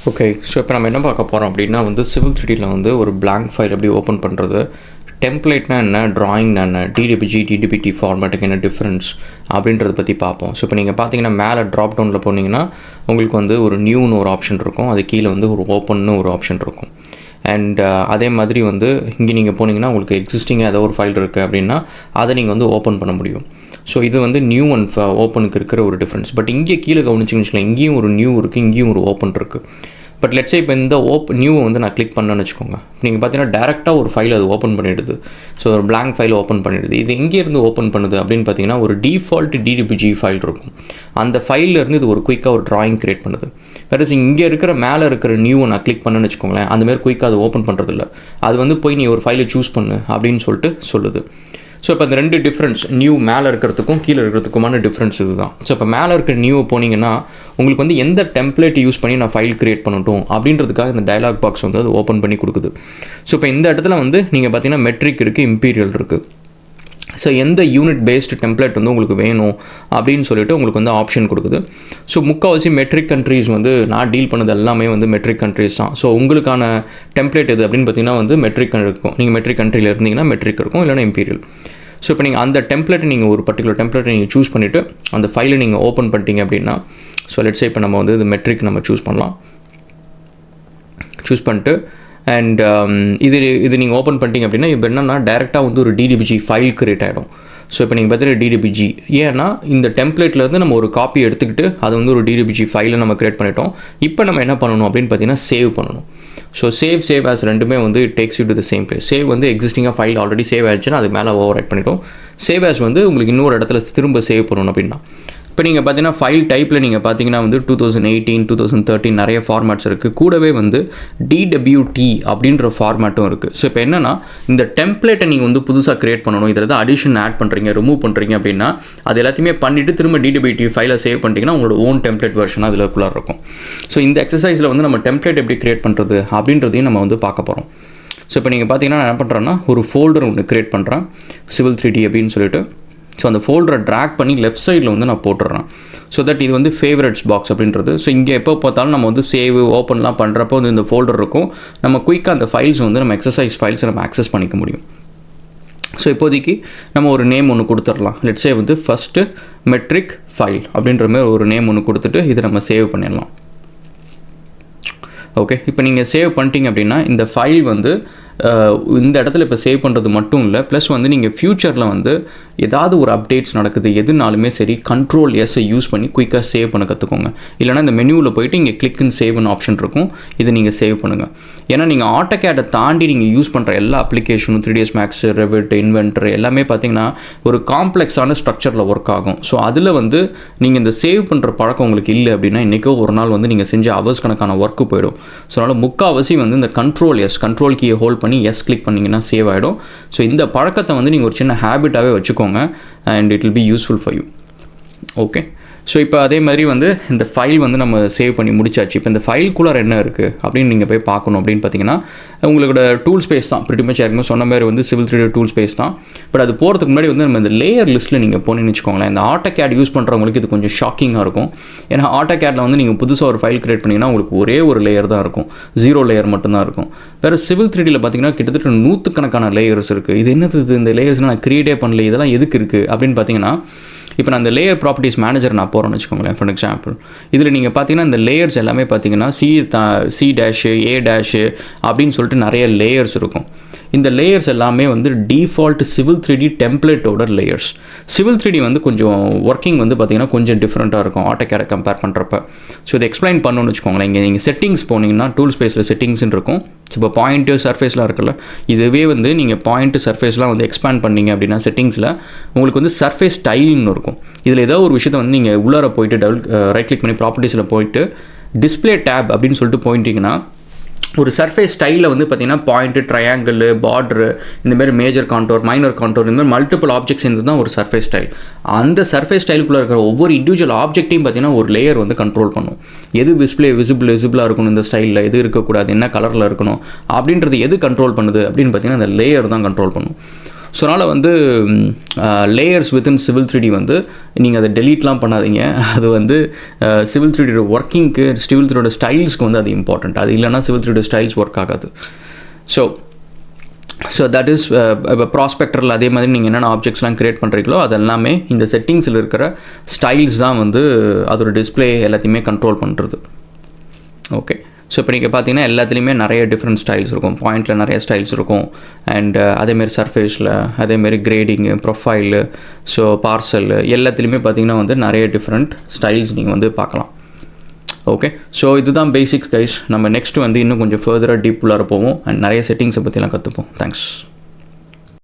Okay, so இப்போ நம்ம என்ன பார்க்க போகிறோம் அப்படின்னா வந்து Civil3Dயில் வந்து ஒரு blank ஃபைல் எப்படி ஓப்பன் பண்ணுறது, டெம்ப்ளேட்னா என்ன, ட்ராயிங்னா என்ன, டிடிபிஜி டிடிபிடி ஃபார்மேட்டுக்கு என்ன டிஃப்ரென்ஸ் அப்படின்றத பற்றி பார்ப்போம். ஸோ இப்போ நீங்கள் பார்த்தீங்கன்னா மேலே ட்ராப் டவுனில் போனீங்கன்னா உங்களுக்கு வந்து ஒரு நியூன்னு ஒரு ஆப்ஷன் இருக்கும், அது கீழே வந்து ஒரு ஓப்பன்னு ஒரு ஆப்ஷன் இருக்கும். அண்ட் அதே மாதிரி வந்து இங்கே நீங்கள் போனீங்கன்னா உங்களுக்கு எக்ஸிஸ்டிங்காக ஏதோ ஒரு ஃபைல் இருக்குது அப்படின்னா அதை நீங்கள் வந்து ஓப்பன் பண்ண முடியும். ஸோ இது வந்து நியூ அண்ட் ஓப்பனுக்கு இருக்கிற ஒரு டிஃப்ரென்ஸ். பட் இங்கே கீழே கவனிச்சிங்கன்னு வச்சுக்கலாம், இங்கேயும் ஒரு நியூ இருக்குது, இங்கேயும் ஒரு ஓப்பன் இருக்குது. பட் லெட்ஸே இப்போ இந்த நியூவை வந்து நான் கிளிக் பண்ணேன்னு வச்சுக்கோங்க, நீங்கள் பார்த்தீங்கன்னா டேரெக்டாக ஒரு ஃபைல் அது ஓப்பன் பண்ணிவிடுது. ஸோ ஒரு blank ஃபைல் ஓப்பன் பண்ணிவிடுது. இது எங்கேருந்து ஓப்பன் பண்ணுது அப்படின்னு பார்த்தீங்கன்னா ஒரு டிஃபால்ட் டிடிபிஜி ஃபைல் இருக்கும், அந்த ஃபைல்லேருந்து இது ஒரு குயிக்காக ஒரு ட்ராயிங் க்ரியேட் பண்ணுது. வேறு இங்கே இருக்கிற மேலே இருக்கிற நியூவை நான் கிளிக் பண்ணேன்னு வச்சுக்கோங்களேன், அந்தமாதிரி குயிக்காக அது ஓப்பன் பண்ணுறதில்ல. அது வந்து போய் நீ ஒரு ஃபைலை சூஸ் பண்ணு அப்படின்னு சொல்லிட்டு சொல்லுது. ஸோ இப்போ இந்த ரெண்டு டிஃப்ரென்ஸ், நியூ மேலே இருக்கிறதுக்கும் கீழே இருக்கிறதுக்குமான டிஃப்ரென்ஸ் இது தான். ஸோ இப்போ மேலே இருக்கிற நியூவை போனீங்கன்னா உங்களுக்கு வந்து எந்த டெம்ப்ளேட் யூஸ் பண்ணி நான் ஃபைல் க்ரியேட் பண்ணட்டும் அப்படின்றதுக்காக இந்த டயலாக் பாக்ஸ் வந்து அது ஓப்பன் பண்ணி கொடுக்குது. ஸோ இப்போ இந்த இடத்துல வந்து நீங்கள் பார்த்தீங்கன்னா மெட்ரிக் இருக்குது, இம்பீரியல் இருக்குது. ஸோ எந்த யூனிட் பேஸ்டு டெம்ப்ளேட் வந்து உங்களுக்கு வேணும் அப்படின்னு சொல்லிட்டு உங்களுக்கு வந்து ஆப்ஷன் கொடுக்குது. ஸோ முக்கால்வாசி மெட்ரிக் கண்ட்ரீஸ் வந்து நான் டீல் பண்ணது எல்லாமே வந்து மெட்ரிக் கண்ட்ரீஸ் தான். ஸோ உங்களுக்கான டெம்ப்ளேட் எது அப்படின்னு பார்த்தீங்கன்னா வந்து மெட்ரிக் இருக்கும். நீங்கள் மெட்ரிக் கண்ட்ரியில் இருந்தீங்கன்னா மெட்ரிக் இருக்கும், இல்லைனா இம்பீரியல். ஸோ இப்போ நீங்கள் அந்த டெம்ப்ளேட்டை நீங்கள் ஒரு பர்டிகுலர் டெம்ப்ளேட்டை நீங்கள் சூஸ் பண்ணிவிட்டு அந்த ஃபைலை நீங்கள் ஓப்பன் பண்ணிட்டீங்க அப்படின்னா, ஸோ லெட்ஸே இப்போ நம்ம வந்து இது மெட்ரிக் நம்ம சூஸ் பண்ணலாம். சூஸ் பண்ணிட்டு அண்ட் இது நீங்கள் ஓப்பன் பண்ணிட்டீங்க அப்படின்னா இப்போ என்னென்னா டேரெக்டாக வந்து ஒரு டிடிபிஜி ஃபைல் க்ரியேட் ஆகிடும். ஸோ இப்போ நீங்கள் பார்த்தீங்கன்னா டிடிபிஜி, ஏன்னா இந்த டெம்ப்ளேட்லேருந்து நம்ம ஒரு காப்பி எடுத்துக்கிட்டு அதை வந்து ஒரு டிடிபிஜி ஃபைலை நம்ம க்ரியேட் பண்ணிட்டோம். இப்போ நம்ம என்ன பண்ணணும் அப்படின்னு பார்த்தீங்கன்னா சேவ் பண்ணணும். ஸோ சேவ் ஆஸ் ரெண்டுமே வந்து it takes you to the same place. Save வந்து எக்ஸிஸ்டிங்காக ஃபைல் ஆல்ரெடி சேவ் ஆகிடுச்சுன்னா அது மேலே ஓவர் ரைட் பண்ணிட்டோம். சேவ் ஆஸ் வந்து உங்களுக்கு இன்னொரு இடத்துல திரும்ப சேவ் பண்ணணும் அப்படின்னா, இப்போ நீங்கள் பார்த்தீங்கன்னா ஃபைல் டைப்பில் நீங்கள் பார்த்தீங்கன்னா வந்து 2018, 2013 நிறைய ஃபார்மேட்ஸ் இருக்குது. கூடவே வந்து DWT அப்படின்ற ஃபார்மேட்டும் இருக்குது. ஸோ இப்போ என்னென்னா இந்த டெம்ப்ளேட்டை நீங்கள் வந்து புதுசாக க்ரியேட் பண்ணணும், இதில் தான் அடிஷன் ஆட் பண்ணுறீங்க, ரிமூவ் பண்ணுறீங்க அப்படின்னா அது எல்லாத்தையுமே பண்ணிவிட்டு திரும்ப DWT ஃபைலை சேவ் பண்ணிட்டீங்கன்னா உங்களோட ஓன் டெம்ப்ளேட் வெர்ஷனாக அதில் குள்ளே இருக்கும். ஸோ இந்த எக்ஸசைஸில் வந்து நம்ம டெம்ப்ளேட் எப்படி க்ரியேட் பண்ணுறது அப்படின்றதையும் நம்ம வந்து பார்க்க போகிறோம். ஸோ இப்போ நீங்கள் பார்த்தீங்கன்னா நான் என்ன பண்ணுறேன்னா ஒரு ஃபோல்டர் ஒன்று க்ரியேட் பண்ணுறேன், Civil3D அப்படின்னு சொல்லிட்டு. ஸோ அந்த ஃபோல்டரை ட்ராக் பண்ணி லெஃப்ட் சைடில் வந்து நான் போட்டுடுறேன். ஸோ தட் இது வந்து ஃபேவரட்ஸ் பாக்ஸ் அப்படின்றது. ஸோ இங்கே எப்போ பார்த்தாலும் நம்ம வந்து சேவ் ஓப்பன்லாம் பண்ணுறப்போ வந்து இந்த ஃபோல்டர் இருக்கும், நம்ம குயிக்காக அந்த ஃபைல்ஸ் வந்து நம்ம எக்ஸசைஸ் ஃபைல்ஸை நம்ம ஆக்சஸ் பண்ணிக்க முடியும். ஸோ இப்போதைக்கு நம்ம ஒரு நேம் ஒன்று கொடுத்துடலாம். லெட்ஸே வந்து ஃபஸ்ட்டு மெட்ரிக் ஃபைல் அப்படின்ற மாதிரி ஒரு நேம் ஒன்று கொடுத்துட்டு இதை நம்ம சேவ் பண்ணிடலாம். ஓகே, இப்போ நீங்கள் சேவ் பண்ணிட்டீங்க அப்படின்னா இந்த ஃபைல் வந்து இந்த இடத்துல இப்போ சேவ் பண்ணுறது மட்டும் இல்லை, ப்ளஸ் வந்து நீங்கள் ஃப்யூச்சரில் வந்து ஏதாவது ஒரு அப்டேட்ஸ் நடக்குது எதுனாலுமே சரி Ctrl+S யூஸ் பண்ணி குயிக்காக சேவ் பண்ண கற்றுக்கோங்க. இல்லைனா இந்த மெனுவில் போய்ட்டு இங்கே கிளிக் அண்ட் சேவ்னு ஆப்ஷன் இருக்கும், இதை நீங்கள் சேவ் பண்ணுங்கள். ஏன்னா நீங்கள் ஆட்டோகேடை தாண்டி நீங்கள் யூஸ் பண்ணுற எல்லா அப்ளிகேஷனும் 3ds Max, Revit, Inventor எல்லாமே பார்த்தீங்கன்னா ஒரு காம்ப்ளெக்ஸான ஸ்ட்ரக்சரில் ஒர்க் ஆகும். ஸோ அதில் வந்து நீங்கள் இந்த சேவ் பண்ணுற பழக்கம் உங்களுக்கு இல்லை அப்படின்னா இன்றைக்கோ ஒரு நாள் வந்து நீங்கள் செஞ்ச ஹவர்ஸ் கணக்கான ஒர்க்கு போயிடும். ஸோ அதனால் முக்கால்வாசி வந்து இந்த கண்ட்ரோல் கீயை ஹோல்ட் பண்ணி எஸ் கிளிக் பண்ணிங்கன்னா சேவ் ஆகிடும். ஸோ இந்த பழக்கத்தை வந்து நீங்கள் ஒரு சின்ன ஹேபிட்டாகவே வச்சுக்கோங்க and it will be useful for you. Okay, so இப்போ அதே மாதிரி வந்து இந்த ஃபைல் வந்து நம்ம சேவ் பண்ணி முடிச்சாச்சு. இப்போ இந்த ஃபைல்குள்ளார என்ன இருக்குது அப்படின்னு நீங்கள் போய் பார்க்கணும் அப்படின்னு பார்த்தீங்கன்னா உங்களோட டூல் ஸ்பேஸ் தான் pretty much யாருக்குமே சொன்ன மாதிரி வந்து Civil3D டூல் ஸ்பேஸ் தான். பட் அது போகிறதுக்கு முன்னாடி வந்து நம்ம இந்த லேயர் லிஸ்ட்டில் நீங்கள் போனீங்கன்னு வச்சுக்கோங்களேன், இந்த ஆட்டோகேட் யூஸ் பண்ணுறவங்களுக்கு இது கொஞ்சம் ஷாக்கிங்காக இருக்கும். ஏன்னா ஆட்டோகேட்டில் வந்து நீங்கள் புதுசாக ஒரு ஃபைல் க்ரியேட் பண்ணிங்கன்னா உங்களுக்கு ஒரே ஒரு லேயர் தான் இருக்கும், 0 லேயர் மட்டும்தான் இருக்கும். வேறு Civil3Dயில் பார்த்தீங்கன்னா கிட்டத்தட்ட 100கணக்கான லேயர்ஸ் இருக்குது. இது என்னது, இந்த லேயர்ஸ்லாம் நான் க்ரியேட்டே பண்ணல, இதெல்லாம் எதுக்கு இருக்குது அப்படின்னு பார்த்தீங்கன்னா, இப்போ நான் இந்த லேயர் ப்ராப்பர்ட்டிஸ் மேனேஜர் நான் போகிறேன்னு வச்சுக்கோங்களேன் ஃபார் எக்ஸாம்பிள். இதில் நீங்கள் பார்த்தீங்கன்னா இந்த லேயர்ஸ் எல்லாமே பார்த்தீங்கன்னா C-A- அப்படின்னு சொல்லிட்டு நிறைய லேயர்ஸ் இருக்கும். இந்த லேயர்ஸ் எல்லாமே வந்து டிஃபால்ட் Civil3D டெம்ப்ளேட்டோட லேயர்ஸ். Civil3D வந்து கொஞ்சம் ஒர்க்கிங் வந்து பார்த்திங்கன்னா கொஞ்சம் டிஃப்ரெண்ட்டாக இருக்கும் ஆட்டோகேடை கம்பேர் பண்ணுறப்ப. ஸோ இதை எக்ஸ்பிளைன் பண்ணணும்னு வச்சுக்கோங்களேன். இங்கே நீங்கள் செட்டிங்ஸ் போனீங்கன்னா டூல் ஸ்பேஸில் செட்டிங்ஸ்ன்னு இருக்கும். ஸோ இப்போ பாயிண்ட்டு சர்ஃபேஸ்லாம் இருக்குல்ல, இதுவே வந்து நீங்கள் பாயிண்ட்டு சர்ஃபேஸ்லாம் வந்து எக்ஸ்பேண்ட் பண்ணிங்க அப்படின்னா செட்டிங்ஸில் உங்களுக்கு வந்து சர்ஃபேஸ் ஸ்டைல்னு இருக்கும். இதில் ஏதோ ஒரு விஷயத்தை வந்து நீங்கள் உள்ளார போயிட்டு ரைட் கிளிக் பண்ணி ப்ராப்பர்ட்டிஸில் போயிட்டு டிஸ்பிளே டேப் அப்படின்னு சொல்லிட்டு போயிட்டீங்கன்னா ஒரு சர்ஃபேஸ் ஸ்டைலில் வந்து பார்த்திங்கன்னா பாயிண்ட்டு, ட்ரையாங்கிள், பார்டரு, இந்தமாதிரி மேஜர் கான்டோர், மைனர் கான்டோர், இந்த மாதிரி மல்டிபிள் ஆப்ஜெக்ட்ஸ் இருந்து தான் ஒரு சர்ஃபேஸ் ஸ்டைல். அந்த சர்ஃபேஸ் ஸ்டைலுக்குள்ளே இருக்கிற ஒவ்வொரு இண்டிவிஜுவல் ஆப்ஜெக்ட்டையும் பார்த்திங்கன்னா ஒரு லேயர் வந்து கண்ட்ரோல் பண்ணும். எது விசிபிளாக இருக்கணும் இந்த ஸ்டைலில், எது இருக்கக்கூடாது, என்ன கலரில் இருக்கணும் அப்படின்றது எது கண்ட்ரோல் பண்ணுது அப்படின்னு பார்த்திங்கன்னா அந்த லேயர் தான் கண்ட்ரோல் பண்ணும். ஸோ அதனால் வந்து லேயர்ஸ் வித்தின் Civil3D வந்து நீங்கள் அதை டெலீட்லாம் பண்ணாதீங்க. அது வந்து Civil3D ஒர்க்கிங்க்கு Civil3D ஸ்டைல்ஸ்க்கு வந்து அது இம்பார்ட்டண்ட். அது இல்லைனா Civil3D ஸ்டைல்ஸ் ஒர்க் ஆகாது. ஸோ தட் இஸ் இப்போ ப்ராஸ்பெக்டரில் அதே மாதிரி நீங்கள் என்னென்ன ஆப்ஜெக்ட்ஸ்லாம் க்ரியேட் பண்ணுறீங்களோ அது எல்லாமே இந்த செட்டிங்ஸில் இருக்கிற ஸ்டைல்ஸ் தான் வந்து அதோட டிஸ்பிளே எல்லாத்தையுமே கண்ட்ரோல் பண்ணுறது. ஓகே, ஸோ இப்போ நீங்கள் பார்த்தீங்கன்னா எல்லாத்துலேயுமே நிறைய டிஃப்ரெண்ட் ஸ்டைல்ஸ் இருக்கும். பாயிண்டில் நிறைய ஸ்டைல்ஸ் இருக்கும். அண்ட் அதேமாரி சர்ஃபேஸில் அதேமாரி கிரேடிங்கு, ப்ரொஃபைலு, ஸோ பார்சல் எல்லாத்துலேயுமே பார்த்தீங்கன்னா வந்து நிறைய டிஃப்ரெண்ட் ஸ்டைல்ஸ் நீங்கள் வந்து பார்க்கலாம். ஓகே, ஸோ இதுதான் பேசிக்ஸ் கைஸ். நம்ம நெக்ஸ்ட் வந்து இன்னும் கொஞ்சம் ஃபர்தராக டீப் உள்ளார போவோம் அண்ட் நிறைய செட்டிங்ஸை பற்றிலாம் கற்றுப்போம். தேங்க்ஸ்.